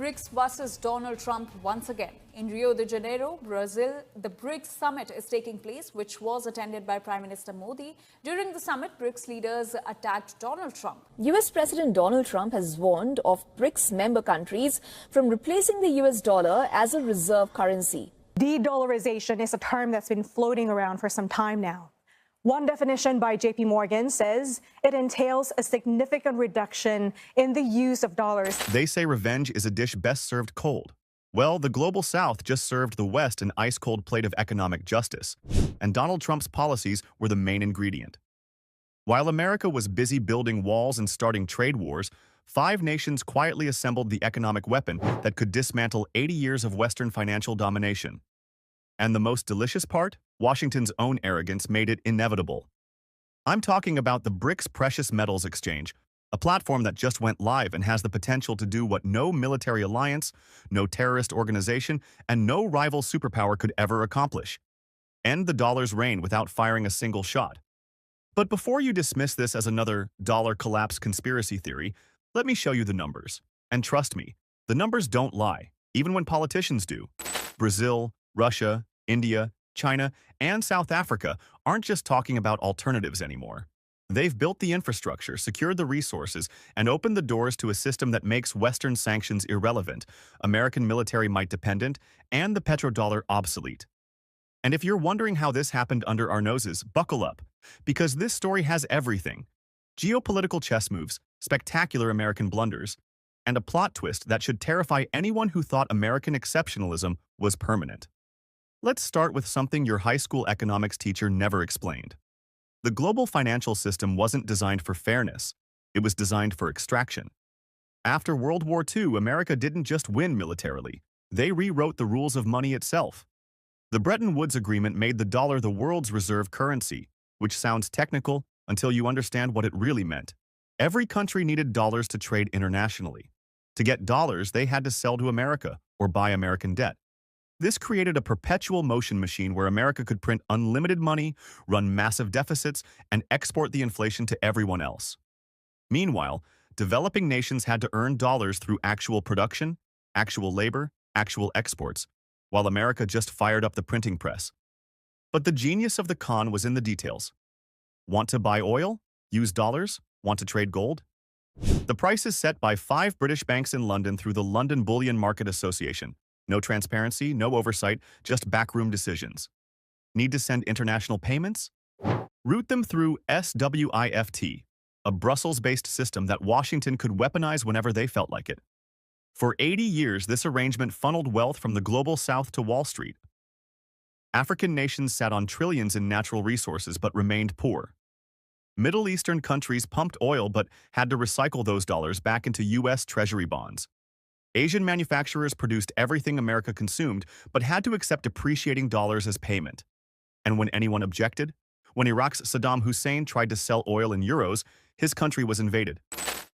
BRICS versus Donald Trump once again. In Rio de Janeiro, Brazil, the BRICS summit is taking place, which was attended by Prime Minister Modi. During the summit, BRICS leaders attacked Donald Trump. US President Donald Trump has warned of BRICS member countries from replacing the US dollar as a reserve currency. De-dollarization is a term that's been floating around for some time now. One definition by JP Morgan says it entails a significant reduction in the use of dollars. They say revenge is a dish best served cold. Well, the Global South just served the West an ice-cold plate of economic justice, and Donald Trump's policies were the main ingredient. While America was busy building walls and starting trade wars, 5 nations quietly assembled the economic weapon that could dismantle 80 years of Western financial domination. And the most delicious part? Washington's own arrogance made it inevitable. I'm talking about the BRICS Precious Metals Exchange, a platform that just went live and has the potential to do what no military alliance, no terrorist organization, and no rival superpower could ever accomplish: end the dollar's reign without firing a single shot. But before you dismiss this as another dollar collapse conspiracy theory, let me show you the numbers. And trust me, the numbers don't lie, even when politicians do. Brazil, Russia, India, China, and South Africa aren't just talking about alternatives anymore. They've built the infrastructure, secured the resources, and opened the doors to a system that makes Western sanctions irrelevant, American military might dependent, and the petrodollar obsolete. And if you're wondering how this happened under our noses, buckle up, because this story has everything: geopolitical chess moves, spectacular American blunders, and a plot twist that should terrify anyone who thought American exceptionalism was permanent. Let's start with something your high school economics teacher never explained. The global financial system wasn't designed for fairness. It was designed for extraction. After World War II, America didn't just win militarily. They rewrote the rules of money itself. The Bretton Woods Agreement made the dollar the world's reserve currency, which sounds technical until you understand what it really meant. Every country needed dollars to trade internationally. To get dollars, they had to sell to America or buy American debt. This created a perpetual motion machine where America could print unlimited money, run massive deficits, and export the inflation to everyone else. Meanwhile, developing nations had to earn dollars through actual production, actual labor, actual exports, while America just fired up the printing press. But the genius of the con was in the details. Want to buy oil? Use dollars? Want to trade gold? The price is set by 5 British banks in London through the London Bullion Market Association. No transparency, no oversight, just backroom decisions. Need to send international payments? Route them through SWIFT, a Brussels-based system that Washington could weaponize whenever they felt like it. For 80 years, this arrangement funneled wealth from the Global South to Wall Street. African nations sat on trillions in natural resources but remained poor. Middle Eastern countries pumped oil but had to recycle those dollars back into U.S. Treasury bonds. Asian manufacturers produced everything America consumed, but had to accept depreciating dollars as payment. And when anyone objected, when Iraq's Saddam Hussein tried to sell oil in euros, his country was invaded.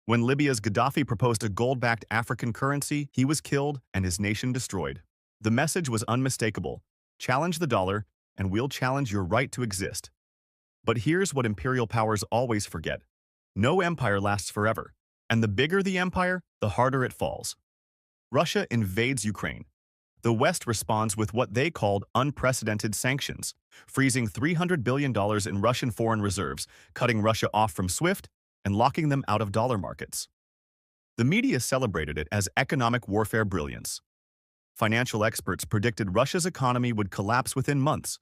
When Libya's Gaddafi proposed a gold-backed African currency, he was killed and his nation destroyed. The message was unmistakable: challenge the dollar, and we'll challenge your right to exist. But here's what imperial powers always forget: no empire lasts forever, and the bigger the empire, the harder it falls. Russia invades Ukraine. The West responds with what they called unprecedented sanctions, freezing $300 billion in Russian foreign reserves, cutting Russia off from SWIFT, and locking them out of dollar markets. The media celebrated it as economic warfare brilliance. Financial experts predicted Russia's economy would collapse within months.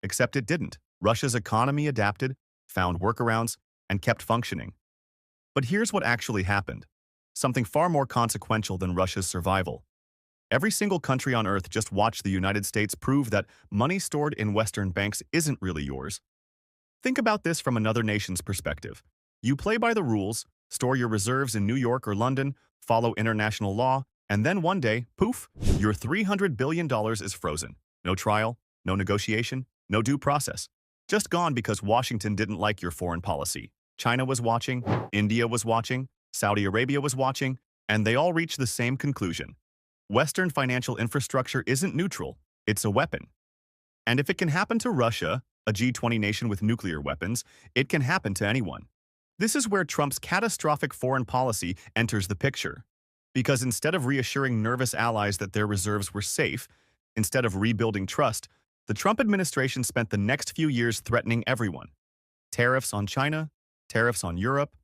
Except it didn't. Russia's economy adapted, found workarounds, and kept functioning. But here's what actually happened: something far more consequential than Russia's survival. Every single country on Earth just watched the United States prove that money stored in Western banks isn't really yours. Think about this from another nation's perspective. You play by the rules, store your reserves in New York or London, follow international law, and then one day, poof, your $300 billion is frozen. No trial, no negotiation, no due process. Just gone because Washington didn't like your foreign policy. China was watching, India was watching, Saudi Arabia was watching, and they all reached the same conclusion: Western financial infrastructure isn't neutral, it's a weapon. And if it can happen to Russia, a G20 nation with nuclear weapons, it can happen to anyone. This is where Trump's catastrophic foreign policy enters the picture. Because instead of reassuring nervous allies that their reserves were safe, instead of rebuilding trust, the Trump administration spent the next few years threatening everyone. Tariffs on China, tariffs on Europe,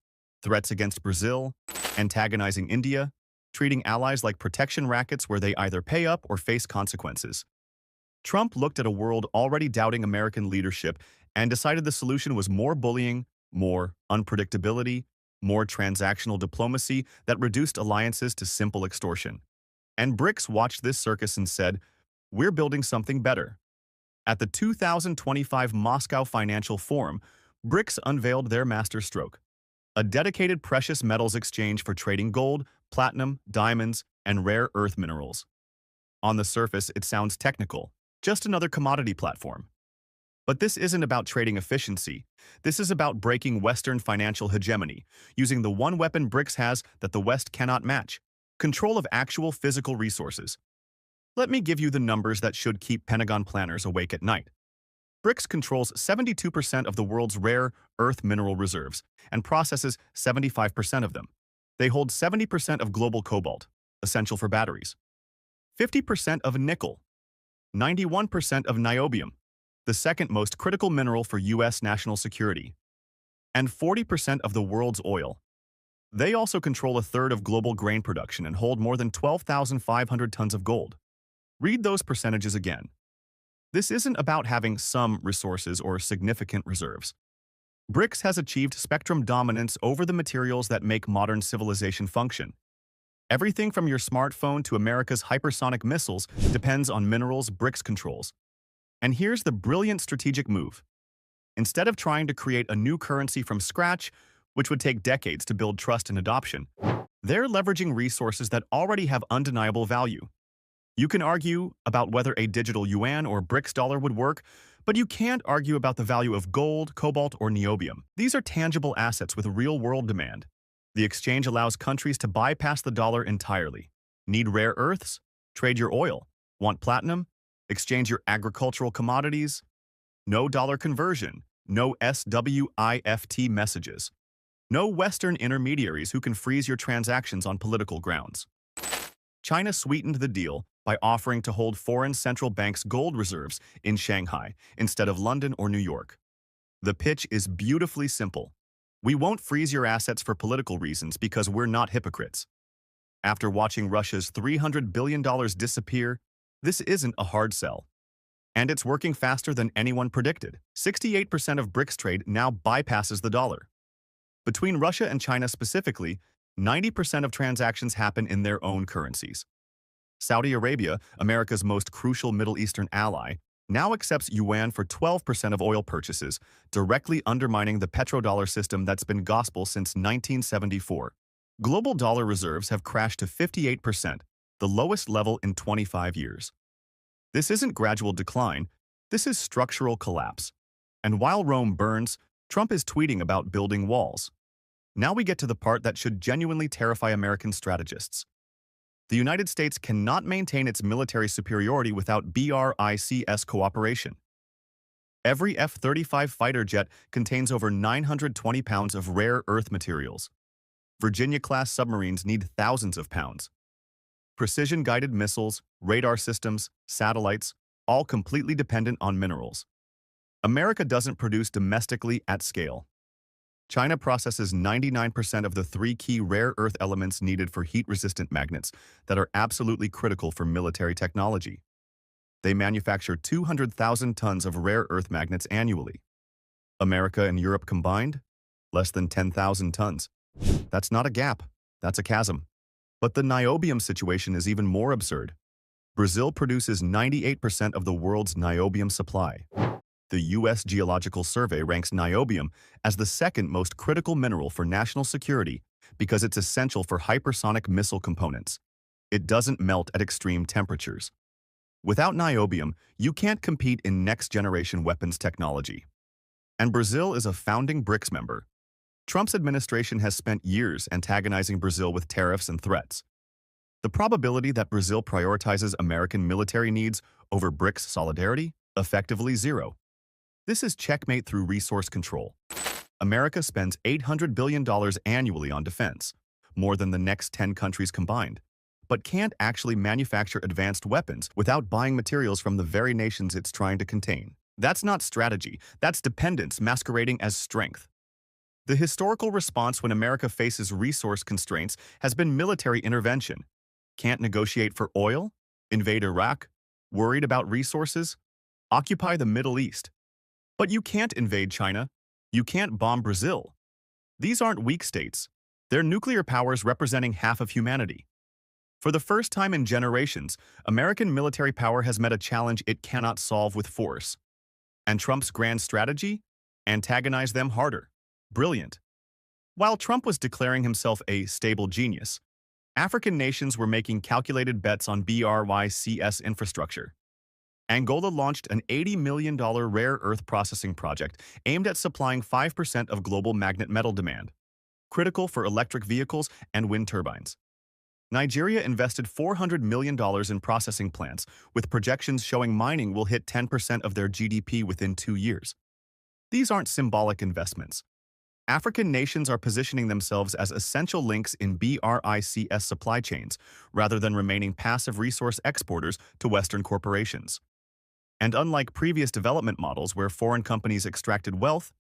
threats against Brazil, antagonizing India, treating allies like protection rackets where they either pay up or face consequences. Trump looked at a world already doubting American leadership and decided the solution was more bullying, more unpredictability, more transactional diplomacy that reduced alliances to simple extortion. And BRICS watched this circus and said, "We're building something better." At the 2025 Moscow Financial Forum, BRICS unveiled their masterstroke, a dedicated precious metals exchange for trading gold, platinum, diamonds, and rare earth minerals. On the surface, it sounds technical, just another commodity platform. But this isn't about trading efficiency. This is about breaking Western financial hegemony, using the one weapon BRICS has that the West cannot match: control of actual physical resources. Let me give you the numbers that should keep Pentagon planners awake at night. BRICS controls 72% of the world's rare earth mineral reserves and processes 75% of them. They hold 70% of global cobalt, essential for batteries, 50% of nickel, 91% of niobium, the second most critical mineral for U.S. national security, and 40% of the world's oil. They also control a third of global grain production and hold more than 12,500 tons of gold. Read those percentages again. This isn't about having some resources or significant reserves. BRICS has achieved spectrum dominance over the materials that make modern civilization function. Everything from your smartphone to America's hypersonic missiles depends on minerals BRICS controls. And here's the brilliant strategic move. Instead of trying to create a new currency from scratch, which would take decades to build trust and adoption, they're leveraging resources that already have undeniable value. You can argue about whether a digital yuan or BRICS dollar would work, but you can't argue about the value of gold, cobalt, or niobium. These are tangible assets with real-world demand. The exchange allows countries to bypass the dollar entirely. Need rare earths? Trade your oil. Want platinum? Exchange your agricultural commodities. No dollar conversion. No SWIFT messages. No Western intermediaries who can freeze your transactions on political grounds. China sweetened the deal by offering to hold foreign central banks' gold reserves in Shanghai instead of London or New York. The pitch is beautifully simple. We won't freeze your assets for political reasons because we're not hypocrites. After watching Russia's $300 billion disappear, this isn't a hard sell. And it's working faster than anyone predicted. 68% of BRICS trade now bypasses the dollar. Between Russia and China specifically, 90% of transactions happen in their own currencies. Saudi Arabia, America's most crucial Middle Eastern ally, now accepts yuan for 12% of oil purchases, directly undermining the petrodollar system that's been gospel since 1974. Global dollar reserves have crashed to 58%, the lowest level in 25 years. This isn't gradual decline, this is structural collapse. And while Rome burns, Trump is tweeting about building walls. Now we get to the part that should genuinely terrify American strategists. The United States cannot maintain its military superiority without BRICS cooperation. Every F-35 fighter jet contains over 920 pounds of rare earth materials. Virginia-class submarines need thousands of pounds. Precision-guided missiles, radar systems, satellites, all completely dependent on minerals. America doesn't produce domestically at scale. China processes 99% of the 3 key rare earth elements needed for heat-resistant magnets that are absolutely critical for military technology. They manufacture 200,000 tons of rare earth magnets annually. America and Europe combined? Less than 10,000 tons. That's not a gap, that's a chasm. But the niobium situation is even more absurd. Brazil produces 98% of the world's niobium supply. The U.S. Geological Survey ranks niobium as the second most critical mineral for national security because it's essential for hypersonic missile components. It doesn't melt at extreme temperatures. Without niobium, you can't compete in next-generation weapons technology. And Brazil is a founding BRICS member. Trump's administration has spent years antagonizing Brazil with tariffs and threats. The probability that Brazil prioritizes American military needs over BRICS solidarity? Effectively zero. This is checkmate through resource control. America spends $800 billion annually on defense, more than the next 10 countries combined, but can't actually manufacture advanced weapons without buying materials from the very nations it's trying to contain. That's not strategy, that's dependence masquerading as strength. The historical response when America faces resource constraints has been military intervention. Can't negotiate for oil? Invade Iraq? Worried about resources? Occupy the Middle East. But you can't invade China. You can't bomb Brazil. These aren't weak states. They're nuclear powers representing half of humanity. For the first time in generations, American military power has met a challenge it cannot solve with force. And Trump's grand strategy? Antagonize them harder. Brilliant. While Trump was declaring himself a stable genius, African nations were making calculated bets on BRICS infrastructure. Angola launched an $80 million rare earth processing project aimed at supplying 5% of global magnet metal demand, critical for electric vehicles and wind turbines. Nigeria invested $400 million in processing plants, with projections showing mining will hit 10% of their GDP within 2 years. These aren't symbolic investments. African nations are positioning themselves as essential links in BRICS supply chains, rather than remaining passive resource exporters to Western corporations. And unlike previous development models where foreign companies extracted wealth,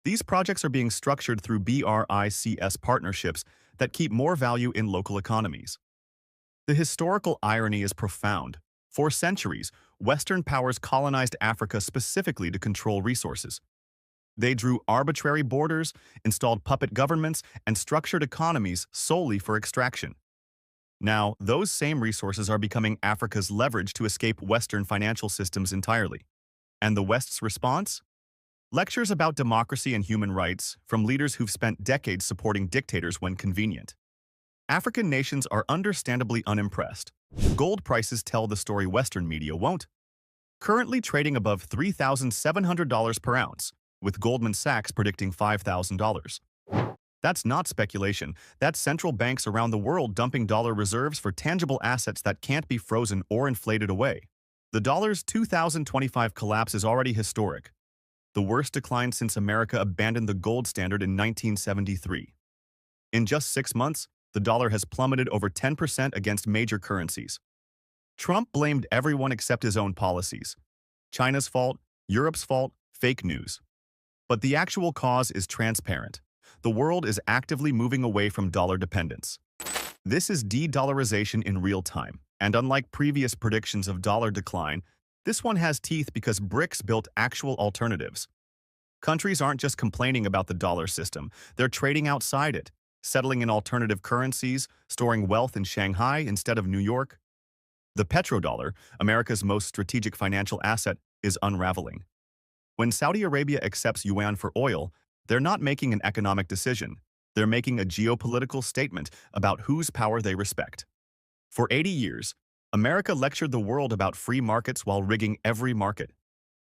these projects are being structured through BRICS partnerships that keep more value in local economies. The historical irony is profound. For centuries, Western powers colonized Africa specifically to control resources. They drew arbitrary borders, installed puppet governments, and structured economies solely for extraction. Now, those same resources are becoming Africa's leverage to escape Western financial systems entirely. And the West's response? Lectures about democracy and human rights from leaders who've spent decades supporting dictators when convenient. African nations are understandably unimpressed. Gold prices tell the story Western media won't. Currently trading above $3,700 per ounce, with Goldman Sachs predicting $5,000. That's not speculation. That's central banks around the world dumping dollar reserves for tangible assets that can't be frozen or inflated away. The dollar's 2025 collapse is already historic, the worst decline since America abandoned the gold standard in 1973. In just 6 months, the dollar has plummeted over 10% against major currencies. Trump blamed everyone except his own policies. China's fault, Europe's fault, fake news. But the actual cause is transparent. The world is actively moving away from dollar dependence. This is de-dollarization in real time, and unlike previous predictions of dollar decline, this one has teeth because BRICS built actual alternatives. Countries aren't just complaining about the dollar system, they're trading outside it, settling in alternative currencies, storing wealth in Shanghai instead of New York. The petrodollar, America's most strategic financial asset, is unraveling. When Saudi Arabia accepts yuan for oil, they're not making an economic decision. They're making a geopolitical statement about whose power they respect. For 80 years, America lectured the world about free markets while rigging every market,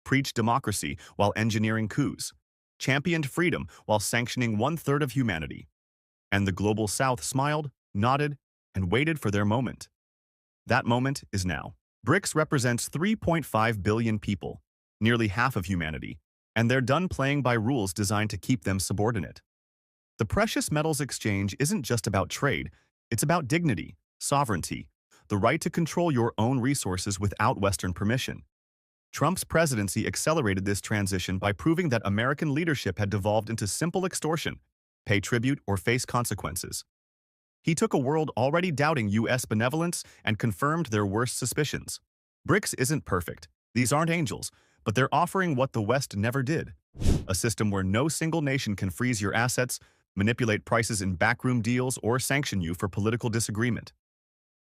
preached democracy while engineering coups, championed freedom while sanctioning 1/3 of humanity. And the global South smiled, nodded, and waited for their moment. That moment is now. BRICS represents 3.5 billion people, nearly half of humanity, and they're done playing by rules designed to keep them subordinate. The precious metals exchange isn't just about trade, it's about dignity, sovereignty, the right to control your own resources without Western permission. Trump's presidency accelerated this transition by proving that American leadership had devolved into simple extortion, pay tribute or face consequences. He took a world already doubting U.S. benevolence and confirmed their worst suspicions. BRICS isn't perfect. These aren't angels, but they're offering what the West never did. A system where no single nation can freeze your assets, manipulate prices in backroom deals, or sanction you for political disagreement.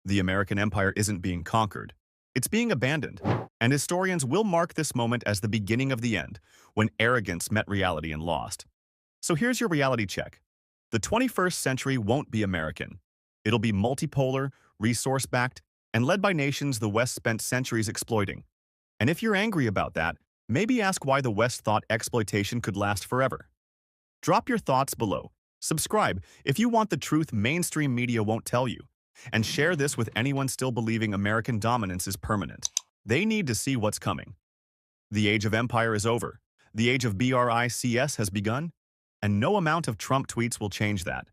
The American empire isn't being conquered. It's being abandoned. And historians will mark this moment as the beginning of the end, when arrogance met reality and lost. So here's your reality check. The 21st century won't be American. It'll be multipolar, resource-backed, and led by nations the West spent centuries exploiting. And if you're angry about that, maybe ask why the West thought exploitation could last forever. Drop your thoughts below. Subscribe if you want the truth mainstream media won't tell you. And share this with anyone still believing American dominance is permanent. They need to see what's coming. The age of empire is over. The age of BRICS has begun. And no amount of Trump tweets will change that.